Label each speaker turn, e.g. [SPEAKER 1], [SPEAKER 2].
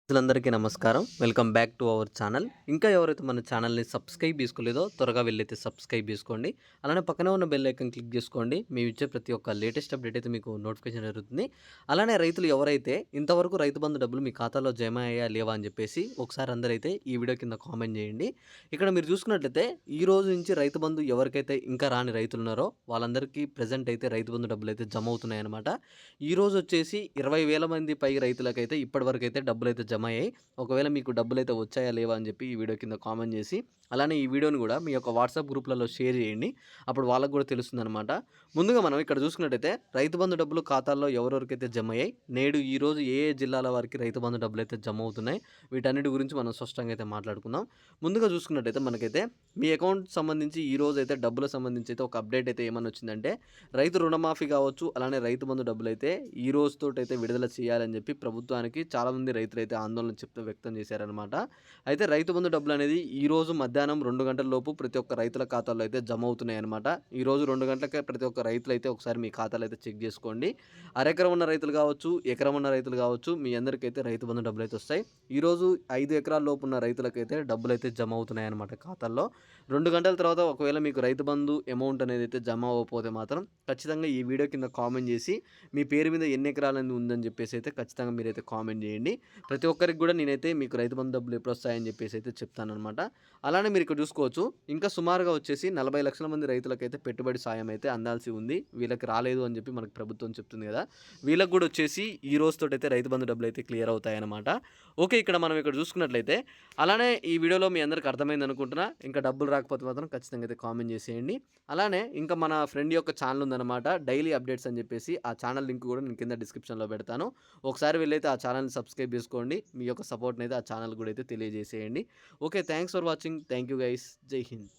[SPEAKER 1] అందరికీ నమస్కారం. Welcome back to our channel. ఇంకా ఎవరైతే మన ఛానల్‌ని సబ్స్క్రైబ్ చేసుకోలేదో త్వరగా వెళ్ళైతే సబ్స్క్రైబ్ చేసుకోండి. అలానే పక్కనే ఉన్న బెల్ ఐకాన్ క్లిక్ చేసుకోండి. మేము ఇచ్చే ప్రతి ఒక్క లేటెస్ట్ అప్డేట్ అయితే మీకు నోటిఫికేషన్ జరుగుతుంది. అలానే రైతులు ఎవరైతే ఇంతవరకు రైతు బంధు డబ్బులు మీ ఖాతాలో జమ అయ్యాయా లేవా అని చెప్పేసి ఒకసారి అందరైతే ఈ వీడియో కింద కామెంట్ చేయండి. ఇక్కడ మీరు చూసుకున్నట్లయితే ఈ రోజు నుంచి రైతు బంధు ఎవరికైతే ఇంకా రాని రైతులు ఉన్నారో వాళ్ళందరికీ ప్రెజెంట్ అయితే రైతు బంధు డబ్బులు అయితే జమ అవుతున్నాయన్నమాట. ఈ రోజు వచ్చేసి 20,000 మంది పై రైతులకైతే ఇప్పటివరకైతే డబ్బులైతే జమ అయ్యాయి. ఒకవేళ మీకు డబ్బులైతే వచ్చాయా లేవా అని చెప్పి ఈ వీడియో కింద కామెంట్ చేసి అలానే ఈ వీడియోని కూడా మీ యొక్క వాట్సాప్ గ్రూప్లలో షేర్ చేయండి. అప్పుడు వాళ్ళకు కూడా తెలుస్తుందనమాట. ముందుగా మనం ఇక్కడ చూసుకున్నట్టయితే రైతు బంధు డబ్బులు ఖాతాల్లో ఎవరెవరికైతే జమ అయ్యాయి, నేడు ఈ రోజు ఏ ఏ జిల్లాల వారికి రైతు బంధు డబ్బులు అయితే జమ అవుతున్నాయి, వీటన్నిటి గురించి మనం స్పష్టంగా అయితే మాట్లాడుకుందాం. ముందుగా చూసుకున్నట్టయితే మనకైతే మీ అకౌంట్ సంబంధించి ఈ రోజు అయితే డబ్బులకు సంబంధించి అయితే ఒక అప్డేట్ అయితే ఏమని వచ్చిందంటే, రైతు రుణమాఫీ కావచ్చు, అలానే రైతు బంధు డబ్బులు అయితే ఈ రోజుతోటైతే విడుదల చేయాలని చెప్పి ప్రభుత్వానికి చాలామంది రైతులు అయితే ఆందోళన వ్యక్తం చేశారనమాట. అయితే రైతు బంధు డబ్బులు అనేది ఈ రోజు మధ్యాహ్నం 2 గంటల లోపు ప్రతి ఒక్క రైతుల ఖాతాలో అయితే జమ అవుతున్నాయి అనమాట. ఈ రోజు 2 గంటలకే ప్రతి ఒక్క రైతులు అయితే ఒకసారి మీ ఖాతాలో అయితే చెక్ చేసుకోండి. అరెకరం ఉన్న రైతులు కావచ్చు, ఎకరం ఉన్న రైతులు కావచ్చు, మీ అందరికైతే రైతు బంధు డబ్బులు అయితే వస్తాయి. ఈరోజు 5 ఎకరాల లోపు ఉన్న రైతులకైతే డబ్బులు అయితే జమ అవుతున్నాయి అనమాట ఖాతాల్లో. 2 గంటల తర్వాత ఒకవేళ మీకు రైతు బంధు అమౌంట్ అనేది అయితే జమ అవ్వకపోతే మాత్రం ఖచ్చితంగా ఈ వీడియో కింద కామెంట్ చేసి మీ పేరు మీద ఎన్ని ఎకరాలు ఉందని చెప్పేసి అయితే ఖచ్చితంగా మీరైతే కామెంట్ చేయండి. ప్రతి ఒక్కరికి కూడా నేనైతే మీకు రైతు బంధు డబ్బులు ఎప్పుడు వస్తాయని చెప్పేసి అయితే చెప్తానమాట. అలానే మీరు ఇక్కడ చూసుకోవచ్చు, ఇంకా సుమారుగా వచ్చేసి 40 లక్షల మంది రైతులకైతే పెట్టుబడి సాయం అయితే అందాల్సి ఉంది. వీళ్ళకి రాలేదు అని చెప్పి మనకు ప్రభుత్వం చెప్తుంది కదా, వీళ్ళకి కూడా వచ్చేసి ఈ రోజుతోటైతే రైతు బంధు డబ్బులు అయితే క్లియర్ అవుతాయన్నమాట. ఓకే, ఇక్కడ మనం ఇక్కడ చూసుకున్నట్లయితే అలానే ఈ వీడియోలో మీ అందరికి అర్థమైంది అనుకుంటున్నా. ఇంకా డబ్బులు రాకపోతే మాత్రం ఖచ్చితంగా అయితే కామెంట్ చేసేయండి. అలానే ఇంకా మన ఫ్రెండ్ యొక్క ఛానల్ ఉందన్నమాట, డైలీ అప్డేట్స్ అని చెప్పేసి. ఆ ఛానల్ లింక్ కూడా నేను కింద డిస్క్రిప్షన్లో పెడతాను. ఒకసారి వెళ్ళైతే ఆ ఛానల్ని సబ్స్క్రైబ్ చేసుకోండి. మీ యొక్క సపోర్ట్ని అయితే ఆ ఛానల్ కూడా అయితే తెలియజేసేయండి. Okay, thanks for watching. Thank you guys. Jai Hind.